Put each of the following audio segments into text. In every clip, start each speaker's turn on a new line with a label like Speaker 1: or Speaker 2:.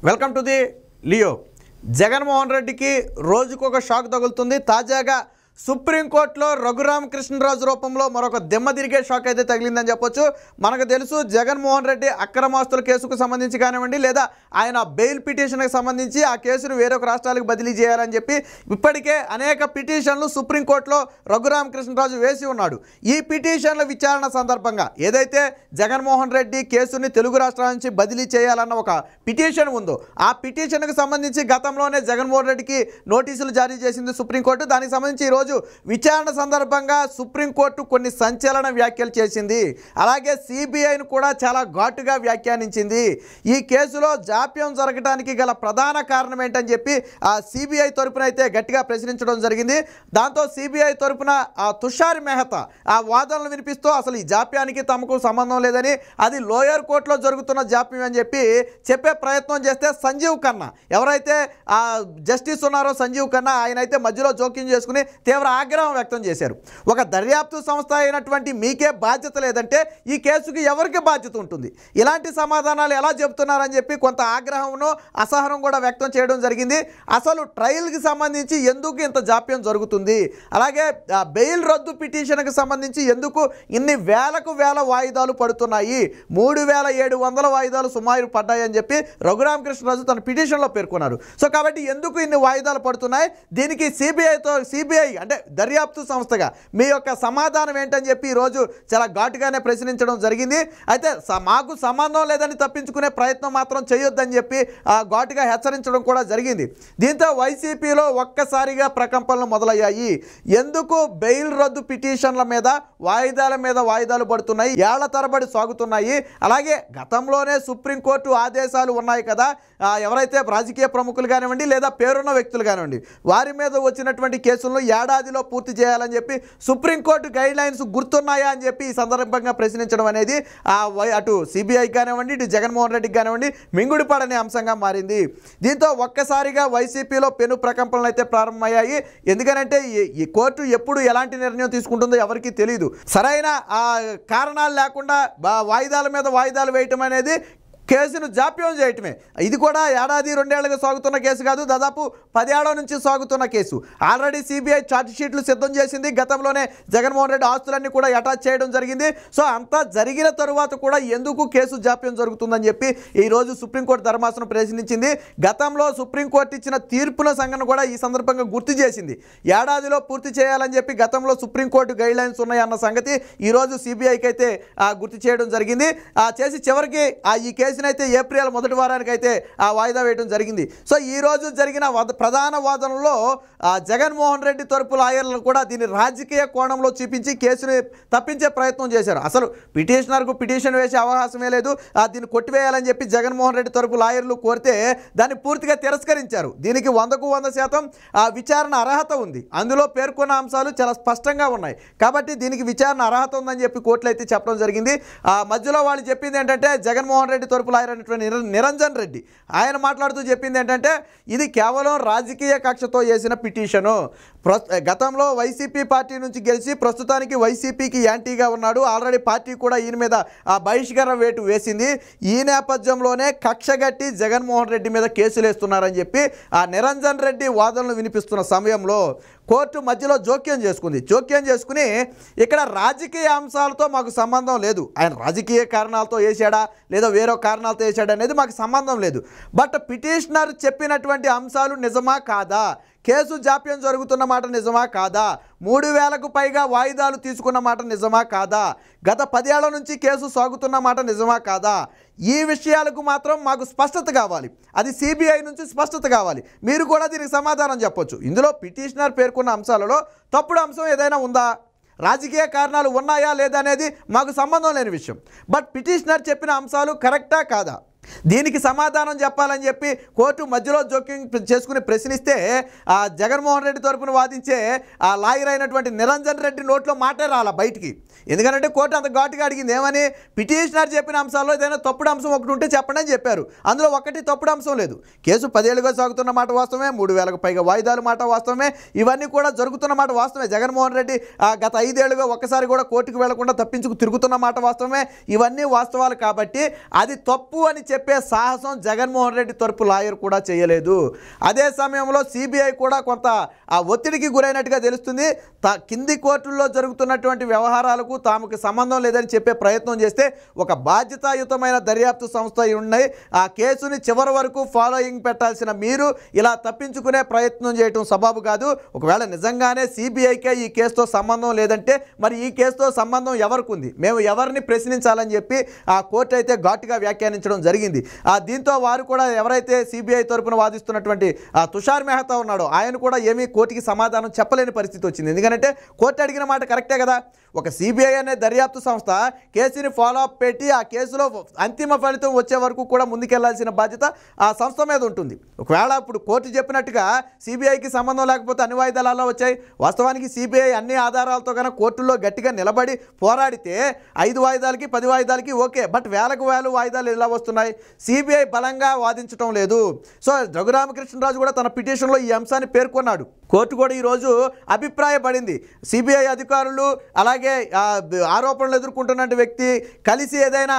Speaker 1: Welcome to the Leo. Jaganmohan రెడ్డికి రోజుకొక shock తగులుతుంది. తాజాగా సుప్రీంకోర్టులో రఘురామకృష్ణరాజు రూపంలో మరొక దిమ్మ తిరిగే షాక్ అయితే తగిలిందని చెప్పొచ్చు. మనకు తెలుసు జగన్మోహన్ రెడ్డి అక్రమాస్తుల కేసుకు సంబంధించి కానివ్వండి, లేదా ఆయన బెయిల్ పిటిషన్కి సంబంధించి ఆ కేసును వేరొక రాష్ట్రాలకు బదిలీ చేయాలని చెప్పి ఇప్పటికే అనేక పిటిషన్లు సుప్రీంకోర్టులో రఘురామకృష్ణరాజు వేసి ఉన్నాడు. ఈ పిటిషన్ల విచారణ సందర్భంగా ఏదైతే జగన్మోహన్ రెడ్డి కేసుని తెలుగు రాష్ట్రాల నుంచి బదిలీ చేయాలన్న ఒక పిటిషన్ ఉందో, ఆ పిటిషన్కి సంబంధించి గతంలోనే జగన్మోహన్ రెడ్డికి నోటీసులు జారీ చేసింది సుప్రీంకోర్టు. దానికి సంబంధించి ఈరోజు విచారణ సందర్భంగా సుప్రీంకోర్టు కొన్ని సంచలన వ్యాఖ్యలు చేసింది. అలాగే సిబిఐను కూడా చాలా ఘాటుగా వ్యాఖ్యానించింది. ఈ కేసులో జాప్యం జరగడానికి గల ప్రధాన కారణం ఏంటని చెప్పి ఆ సిబిఐ తరపున అయితే గట్టిగా ప్రశ్నించడం జరిగింది. దాంతో సిబిఐ తరపున తుషార్ మెహతా ఆ వాదనలు వినిపిస్తూ అసలు ఈ జాప్యానికి తమకు సంబంధం లేదని, అది లోయర్ కోర్టులో జరుగుతున్న జాప్యం అని చెప్పి చెప్పే ప్రయత్నం చేస్తే సంజీవ్ ఖన్నా ఎవరైతే జస్టిస్ ఉన్నారో సంజీవ్ ఖన్నా ఆయన అయితే మధ్యలో జోక్యం చేసుకుని తీవ్ర ఆగ్రహం వ్యక్తం చేశారు. ఒక దర్యాప్తు సంస్థ అయినటువంటి మీకే బాధ్యత లేదంటే ఈ కేసుకి ఎవరికి బాధ్యత ఉంటుంది? ఇలాంటి సమాధానాలు ఎలా చెబుతున్నారని చెప్పి కొంత ఆగ్రహంను అసహనం కూడా వ్యక్తం చేయడం జరిగింది. అసలు ట్రయల్కి సంబంధించి ఎందుకు ఇంత జాప్యం జరుగుతుంది, అలాగే బెయిల్ రద్దు పిటిషన్కి సంబంధించి ఎందుకు ఇన్ని వేలకు వేల వాయిదాలు పడుతున్నాయి, 3700 వాయిదాలు సుమారు పడ్డాయని చెప్పి రఘురామకృష్ణరాజు తన పిటిషన్లో పేర్కొన్నారు. సో కాబట్టి ఎందుకు ఇన్ని వాయిదాలు పడుతున్నాయి, దీనికి సిబిఐ అంటే దర్యాప్తు సంస్థగా మీ యొక్క సమాధానం ఏంటని చెప్పి ఈరోజు చాలా ఘాటుగానే ప్రశ్నించడం జరిగింది. అయితే మాకు సంబంధం లేదని తప్పించుకునే ప్రయత్నం మాత్రం చేయొద్దని చెప్పి ఘాటుగా హెచ్చరించడం కూడా జరిగింది. దీంతో వైసీపీలో ఒక్కసారిగా ప్రకంపనలు మొదలయ్యాయి. ఎందుకు బెయిల్ రద్దు పిటిషన్ల మీద వాయిదాలు పడుతున్నాయి, ఏళ్ల తరబడి సాగుతున్నాయి. అలాగే గతంలోనే సుప్రీంకోర్టు ఆదేశాలు ఉన్నాయి కదా, ఎవరైతే రాజకీయ ప్రముఖులు కానివ్వండి లేదా పేరున్న వ్యక్తులు కానివ్వండి వారి మీద వచ్చినటువంటి కేసులను ఏడాదిలో పూర్తి చేయాలని చెప్పి సుప్రీంకోర్టు గైడ్ లైన్స్ గుర్తున్నాయా అని చెప్పి ఈ సందర్భంగా ప్రశ్నించడం అనేది అటు సిబిఐ కానివ్వండి ఇటు జగన్మోహన్ రెడ్డికి కానివ్వండి మింగుడిపడనే అంశంగా మారింది. దీంతో ఒక్కసారిగా వైసీపీలో పెను ప్రకంపనలు అయితే ప్రారంభమయ్యాయి. ఎందుకనంటే ఈ కోర్టు ఎప్పుడు ఎలాంటి నిర్ణయం తీసుకుంటుందో ఎవరికీ తెలియదు. సరైన కారణాలు లేకుండా వాయిదాల మీద వాయిదాలు వేయటం అనేది కేసును జాప్యం చేయటమే. ఇది కూడా ఏడాది 2 ఏళ్లుగా సాగుతున్న కేసు కాదు, దాదాపు 10 ఏళ్ల నుంచి సాగుతున్న కేసు. ఆల్రెడీ సిబిఐ ఛార్జ్ షీట్లు సిద్ధం చేసింది. గతంలోనే జగన్మోహన్ రెడ్డి ఆస్తులన్నీ కూడా అటాచ్ చేయడం జరిగింది. సో అంతా జరిగిన తరువాత కూడా ఎందుకు కేసు జాప్యం జరుగుతుందని చెప్పి ఈరోజు సుప్రీంకోర్టు ధర్మాసనం ప్రశ్నించింది. గతంలో సుప్రీంకోర్టు ఇచ్చిన తీర్పుల సంఘటన కూడా ఈ సందర్భంగా గుర్తు చేసింది. ఏడాదిలో పూర్తి చేయాలని చెప్పి గతంలో సుప్రీంకోర్టు గైడ్ లైన్స్ ఉన్నాయన్న సంగతి ఈరోజు సిబిఐకి అయితే గుర్తు చేయడం జరిగింది. చేసి చివరికి ఈ కేసు అయితే ఏప్రిల్ మొదటి వారానికి అయితే వాయిదా వేయడం జరిగింది. సో ఈ రోజు జరిగిన ప్రధాన వాదనలో జగన్మోహన్ రెడ్డి తరపు లాయర్లు కూడా దీన్ని రాజకీయ కోణంలో చూపించి కేసుని తప్పించే ప్రయత్నం చేశారు. అసలు పిటిషనర్కు పిటిషన్ వేసే అవకాశమే లేదు, దీన్ని కొట్టివేయాలని చెప్పి జగన్మోహన్ రెడ్డి తరపు లాయర్లు కోరితే దాన్ని పూర్తిగా తిరస్కరించారు. దీనికి 100కు 100% విచారణ అర్హత ఉంది. అందులో పేర్కొన్న అంశాలు చాలా స్పష్టంగా ఉన్నాయి. కాబట్టి దీనికి విచారణ అర్హత ఉందని చెప్పి కోర్టులు అయితే చెప్పడం జరిగింది. మధ్యలో వాళ్ళు చెప్పింది ఏంటంటే జగన్మోహన్ రెడ్డి తరపు లాయర్ అయినటువంటి నిరంజన్ రెడ్డి ఆయన మాట్లాడుతూ చెప్పింది ఏంటంటే ఇది కేవలం రాజకీయ కక్షతో చేసిన పిటిషను. గతంలో వైసీపీ పార్టీ నుంచి గెలిచి ప్రస్తుతానికి వైసీపీకి యాంటీగా ఉన్నాడు. ఆల్రెడీ పార్టీ కూడా ఈయన మీద బహిష్కరణ వేటు వేసింది. ఈ నేపథ్యంలోనే కక్షగట్టి జగన్మోహన్ రెడ్డి మీద కేసులు వేస్తున్నారని చెప్పి నిరంజన్ రెడ్డి వాదనలు వినిపిస్తున్న సమయంలో కోర్టు మధ్యలో జోక్యం చేసుకుని ఇక్కడ రాజకీయ అంశాలతో మాకు సంబంధం లేదు, ఆయన రాజకీయ కారణాలతో వేసాడా లేదా వేరే కారణాలతో వేసాడా అనేది మాకు సంబంధం లేదు. బట్ పిటిషనర్ చెప్పినటువంటి అంశాలు నిజమా కాదా, కేసు జాప్యం జరుగుతున్న మాట నిజమా కాదా, 3000కు పైగా వాయిదాలు తీసుకున్న మాట నిజమా కాదా, గత 10 ఏళ్ల నుంచి కేసు సాగుతున్న మాట నిజమా కాదా, ఈ విషయాలకు మాత్రం మాకు స్పష్టత కావాలి. అది సిబిఐ నుంచి స్పష్టత కావాలి. మీరు కూడా దీనికి సమాధానం చెప్పొచ్చు. ఇందులో పిటిషనర్ పేర్కొన్న అంశాలలో తప్పుడు అంశం ఏదైనా ఉందా, రాజకీయ కారణాలు ఉన్నాయా లేదా అనేది మాకు సంబంధం లేని విషయం. బట్ పిటిషనర్ చెప్పిన అంశాలు కరెక్టా కాదా, దీనికి సమాధానం చెప్పాలని చెప్పి కోర్టు మధ్యలో జోక్యం చేసుకుని ప్రశ్నిస్తే జగన్మోహన్ రెడ్డి తరపున వాదించే లాయర్ అయినటువంటి నిరంజన్ రెడ్డి నోట్లో మాటే రాలా బయటికి. ఎందుకంటే కోర్టు అంత ఘాటుగా అడిగింది ఏమని, పిటిషనర్ చెప్పిన అంశాల్లో ఏదైనా తప్పుడు అంశం ఒకటి ఉంటే చెప్పండి అని చెప్పారు. అందులో ఒకటి తప్పుడు అంశం లేదు. కేసు 10 ఏళ్లుగా సాగుతున్న మాట వాస్తవమే, 3000కు పైగా వాయిదాల మాట వాస్తవమే, ఇవన్నీ కూడా జరుగుతున్న మాట వాస్తవమే. జగన్మోహన్ రెడ్డి గత 5 ఏళ్లుగా ఒక్కసారి కూడా కోర్టుకు వెళ్లకుండా తప్పించుకు తిరుగుతున్న మాట వాస్తవమే. ఇవన్నీ వాస్తవాలు కాబట్టి అది తప్పు అని చెప్పే సాహసం జగన్మోహన్ రెడ్డి తరపు లాయర్ కూడా చేయలేదు. అదే సమయంలో సిబిఐ కూడా కొంత ఒత్తిడికి గురైనట్టుగా తెలుస్తుంది. కింది కోర్టుల్లో జరుగుతున్నటువంటి వ్యవహారాలకు తాముకు సంబంధం లేదని చెప్పే ప్రయత్నం చేస్తే ఒక బాధ్యతాయుతమైన దర్యాప్తు సంస్థ ఉన్నాయి, ఆ కేసుని చివరి వరకు ఫాలోయింగ్ పెట్టాల్సిన మీరు ఇలా తప్పించుకునే ప్రయత్నం చేయడం సబబు కాదు. ఒకవేళ నిజంగానే సిబిఐకే ఈ కేసుతో సంబంధం లేదంటే మరి ఈ కేసుతో సంబంధం ఎవరికి ఉంది, మేము ఎవరిని ప్రశ్నించాలని చెప్పి ఆ కోర్టు అయితే ఘాటుగా వ్యాఖ్యానించడం జరిగింది. దీంతో వారు కూడా ఎవరైతే సిబిఐ తరపున వాదిస్తున్నటువంటి తుషార్ మెహతా ఉన్నాడో ఆయన కూడా ఏమీ కోర్టుకి సమాధానం చెప్పలేని పరిస్థితి వచ్చింది. ఎందుకంటే కోర్టు అడిగిన మాట కరెక్టే కదా. ఒక సిబిఐ అనే దర్యాప్తు సంస్థ కేసుని ఫాలో అప్ పెట్టి ఆ కేసులో అంతిమ ఫలితం వచ్చే వరకు కూడా ముందుకెళ్లాల్సిన బాధ్యత ఆ సంస్థ మీద ఉంటుంది. ఒకవేళ ఇప్పుడు కోర్టు చెప్పినట్టుగా సిబిఐకి సంబంధం లేకపోతే అన్ని వాయిదాలు అలా వచ్చాయి. వాస్తవానికి సిబిఐ అన్ని ఆధారాలతో కన్నా కోర్టుల్లో గట్టిగా నిలబడి పోరాడితే 5 వాయిదాలకి 10 వాయిదాలకి ఓకే, బట్ వేలకు వేలు వాయిదాలు ఎలా వస్తున్నాయి? సిబిఐ బలంగా వాదించడం లేదు. సో రఘురామకృష్ణరాజు కూడా తన పిటిషన్లో ఈ అంశాన్ని పేర్కొన్నాడు. కోర్టు కూడా ఈరోజు అభిప్రాయపడింది సిబిఐ అధికారులు అలాగే ఆరోపణలు ఎదుర్కొంటున్న వ్యక్తి కలిసి ఏదైనా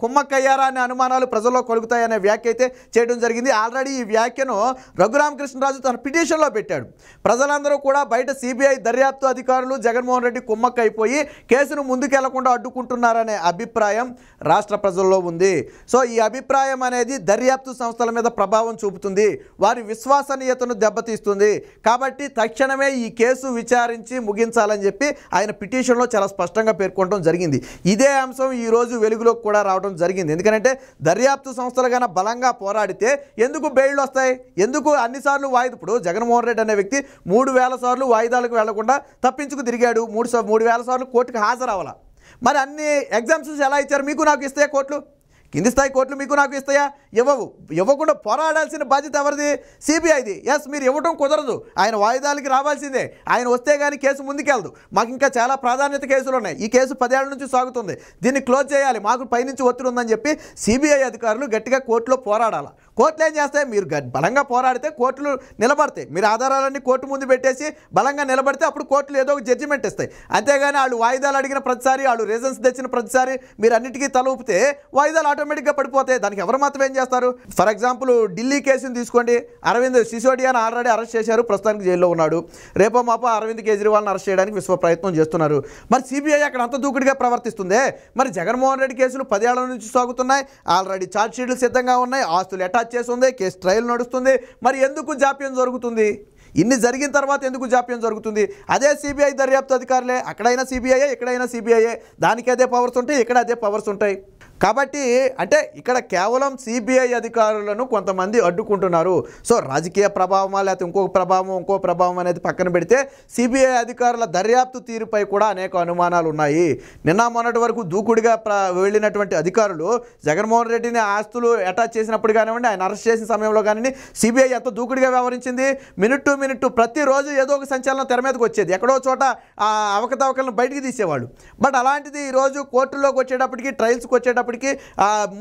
Speaker 1: కుమ్మక్కయ్యారా అనే అనుమానాలు ప్రజల్లో కలుగుతాయనే వ్యాఖ్య అయితే చేయడం జరిగింది. ఆల్రెడీ ఈ వ్యాఖ్యను రఘురామకృష్ణరాజు తన పిటిషన్లో పెట్టాడు. ప్రజలందరూ కూడా బయట సిబిఐ దర్యాప్తు అధికారులు జగన్మోహన్ రెడ్డి కుమ్మక్కైపోయి కేసును ముందుకెళ్లకుండా అడ్డుకుంటున్నారనే అభిప్రాయం రాష్ట్ర ప్రజల్లో ఉంది. సో ఈ అభిప్రాయం అనేది దర్యాప్తు సంస్థల మీద ప్రభావం చూపుతుంది, వారి విశ్వసనీయతను దెబ్బతీస్తుంది. కాబట్టి తక్షణమే ఈ కేసు విచారించి ముగించాలని చెప్పి ఆయన పిటిషన్లో చాలా స్పష్టంగా పేర్కొనడం జరిగింది. ఇదే అంశం ఈరోజు వెలుగులోకి కూడా రావడం జరిగింది. ఎందుకంటే దర్యాప్తు సంస్థలు కన్నా బలంగా పోరాడితే ఎందుకు బెయిల్ వస్తాయి, ఎందుకు అన్నిసార్లు వాయిదా? ఇప్పుడు జగన్మోహన్ రెడ్డి అనే వ్యక్తి 3000 సార్లు వాయిదాలకు వెళ్లకుండా తప్పించుకు తిరిగాడు, 3000 సార్లు కోర్టుకు హాజరవ్వాలా? మరి అన్ని ఎగ్జామ్షన్స్ ఎలా ఇచ్చారు? మీకు నాకు ఇస్తాయా కోర్టులు? కింది స్థాయి కోర్టులు మీకు నాకు ఇస్తాయా? ఇవ్వకుండా పోరాడాల్సిన బాధ్యత ఎవరిది? సిబిఐది. ఎస్, మీరు ఇవ్వడం కుదరదు, ఆయన వాయిదాలకి రావాల్సిందే, ఆయన వస్తే కానీ కేసు ముందుకెళ్దు. మాకు ఇంకా చాలా ప్రాధాన్యత కేసులు ఉన్నాయి, ఈ కేసు 10 ఏళ్ల నుంచి సాగుతుంది, దీన్ని క్లోజ్ చేయాలి, మాకు పైనుంచి ఒత్తిడి ఉందని చెప్పి సిబిఐ అధికారులు గట్టిగా కోర్టులో పోరాడాలి. కోర్టులు ఏం చేస్తాయి? మీరు బలంగా పోరాడితే కోర్టులు నిలబడతాయి, మీరు ఆధారాలన్నీ కోర్టు ముందు పెట్టేసి బలంగా నిలబడితే అప్పుడు కోర్టులు ఏదో ఒక జడ్జిమెంట్ ఇస్తాయి. అంతేగాని వాళ్ళు వాయిదాలు అడిగిన ప్రతిసారి, వాళ్ళు రీజన్స్ తెచ్చిన ప్రతిసారి మీరు అన్నిటికీ తల ఊపితే వాయిదాలు ఆటోమేటిక్గా పడిపోతాయి. దానికి ఎవరు మాత్రం ఏం చేస్తారు? ఫర్ ఎగ్జాంపుల్ ఢిల్లీ కేసుని తీసుకోండి. అరవింద్ సిసోడియాని ఆల్రెడీ అరెస్ట్ చేశారు, ప్రస్తుతానికి జైల్లో ఉన్నాడు. రేపో మాపో అరవింద్ కేజ్రీవాల్ని అరెస్ట్ చేయడానికి విశ్వ ప్రయత్నం చేస్తున్నారు. మరి సిబిఐ అక్కడ అంత దూకుడుగా ప్రవర్తిస్తుందే. మరి జగన్మోహన్ రెడ్డి కేసులు 10 ఏళ్ల నుంచి సాగుతున్నాయి, ఆల్రెడీ ఛార్జ్ షీట్లు సిద్ధంగా ఉన్నాయి, ఆస్తులు అటాచ్ చేసి ఉంది, కేసు ట్రయల్ నడుస్తుంది. మరి ఎందుకు జాప్యం జరుగుతుంది? ఇన్ని జరిగిన తర్వాత ఎందుకు జాప్యం జరుగుతుంది? అదే సిబిఐ దర్యాప్తు అధికారులే, అక్కడైనా సిబిఐయే, ఇక్కడైనా సిబిఐయే, దానికి అదే పవర్స్ ఉంటాయి, ఇక్కడ అదే పవర్స్ ఉంటాయి. కాబట్టి అంటే ఇక్కడ కేవలం సిబిఐ అధికారులను కొంతమంది అడ్డుకుంటున్నారు. సో రాజకీయ ప్రభావమా లేకపోతే ఇంకో ప్రభావం అనేది పక్కన పెడితే సిబిఐ అధికారుల దర్యాప్తు తీరుపై కూడా అనేక అనుమానాలు ఉన్నాయి. నిన్న మొన్నటి వరకు దూకుడుగా వెళ్ళినటువంటి అధికారులు జగన్మోహన్ రెడ్డిని ఆస్తులు అటాచ్ చేసినప్పుడు కానివ్వండి, ఆయన అరెస్ట్ చేసిన సమయంలో కానివ్వండి, సిబిఐ ఎంత దూకుడుగా వ్యవహరించింది. మినిట్ టు మినిట్ ప్రతిరోజు ఏదో ఒక సంచలనం తెర మీదకి వచ్చేది, ఎక్కడో చోట అవకతవకలను బయటికి తీసేవాళ్ళు. బట్ అలాంటిది ఈరోజు కోర్టుల్లోకి వచ్చేటప్పటికి, ట్రయల్స్కి వచ్చేటప్పటికి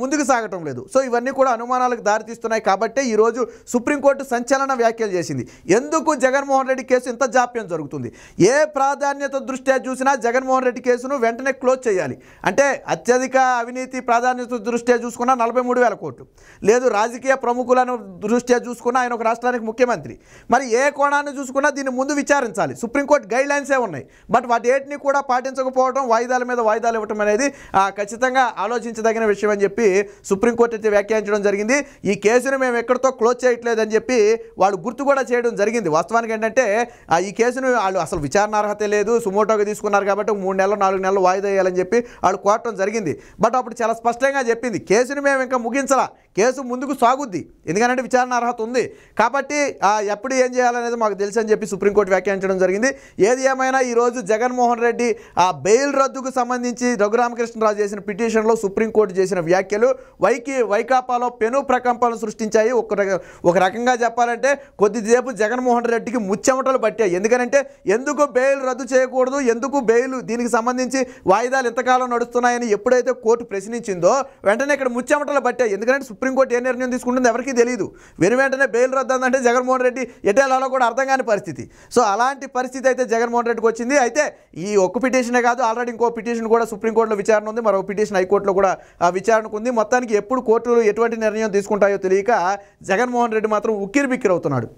Speaker 1: ముందుకు సాగటం లేదు. సో ఇవన్నీ కూడా అనుమానాలకు దారితీస్తున్నాయి. కాబట్టి ఈరోజు సుప్రీంకోర్టు సంచలన వ్యాఖ్యలు చేసింది. ఎందుకు జగన్మోహన్ రెడ్డి కేసు ఇంత జాప్యం జరుగుతుంది? ఏ ప్రాధాన్యత దృష్ట్యా చూసినా జగన్మోహన్ రెడ్డి కేసును వెంటనే క్లోజ్ చేయాలి. అంటే అత్యధిక అవినీతి ప్రాధాన్యత దృష్ట్యా చూసుకున్నా 43,000 కోట్లు, లేదు రాజకీయ ప్రముఖులను దృష్ట్యా చూసుకున్నా ఆయన ఒక రాష్ట్రానికి ముఖ్యమంత్రి. మరి ఏ కోణాన్ని చూసుకున్నా దీన్ని ముందు విచారించాలి. సుప్రీంకోర్టు గైడ్ లైన్సే ఉన్నాయి, బట్ వాటి ఏటిని కూడా పాటించకపోవడం, వాయిదాల మీద వాయిదాలు ఇవ్వటం అనేది ఖచ్చితంగా ఆలోచించదగిన విషయం అని చెప్పి సుప్రీంకోర్టు అయితే వ్యాఖ్యానించడం జరిగింది. ఈ కేసును మేము ఎక్కడితో క్లోజ్ చేయట్లేదని చెప్పి వాళ్ళు గుర్తు కూడా చేయడం జరిగింది. వాస్తవానికి ఏంటంటే ఈ కేసును వాళ్ళు అసలు విచారణ అర్హత లేదు, సుమోటోగా తీసుకున్నారు కాబట్టి 3 నెలలు 4 నెలలు వాయిదా వేయాలని చెప్పి వాళ్ళు కోరటం జరిగింది. బట్ అప్పుడు చాలా స్పష్టంగా చెప్పింది, కేసును మేము ఇంకా ముగించాలా, కేసు ముందుకు సాగుద్ది, ఎందుకంటే విచారణ అర్హత ఉంది కాబట్టి ఎప్పుడు ఏం చేయాలనేది మాకు తెలుసు అని చెప్పి సుప్రీంకోర్టు వ్యాఖ్యానించడం జరిగింది. ఏది ఏమైనా ఈరోజు జగన్మోహన్ రెడ్డి ఆ బెయిల్ రద్దుకు సంబంధించి రఘురామకృష్ణరాజు చేసిన పిటిషన్లో సుప్రీంకోర్టు చేసిన వ్యాఖ్యలు వైకాపాలో పెను ప్రకంపనలు సృష్టించాయి. ఒక రకంగా చెప్పాలంటే కొద్దిసేపు జగన్మోహన్ రెడ్డికి ముచ్చెమటలు పట్టాయి. ఎందుకంటే ఎందుకు బెయిల్ రద్దు చేయకూడదు, ఎందుకు బెయిల్ దీనికి సంబంధించి వాయిదాలు ఎంతకాలం నడుస్తున్నాయని ఎప్పుడైతే కోర్టు ప్రశ్నించిందో వెంటనే ఇక్కడ ముచ్చెమటలు పట్టాయి. ఎందుకంటే సుప్రీంకోర్టు ఏ నిర్ణయం తీసుకుంటుందో ఎవరికీ తెలియదు. వెంటనే బెయిల్ రద్దు అంటే జగన్మోహన్ రెడ్డి ఎటేలాలో కూడా అర్థం కాని పరిస్థితి. సో అలాంటి పరిస్థితి అయితే జగన్మోహన్ రెడ్డికి వచ్చింది. అయితే ఈ ఒక్క పిటిషనే కాదు, ఆల్రెడీ ఇంకో పిటిషన్ కూడా సుప్రీంకోర్టులో విచారణ ఉంది, మరో పిటిషన్ హైకోర్టులో కూడా విచారణకు ఉంది. మొత్తానికి ఎప్పుడు కోర్టులు ఎటువంటి నిర్ణయం తీసుకుంటాయో తెలియక జగన్మోహన్ రెడ్డి మాత్రం ఉక్కిరిబిక్కిరవుతున్నాడు.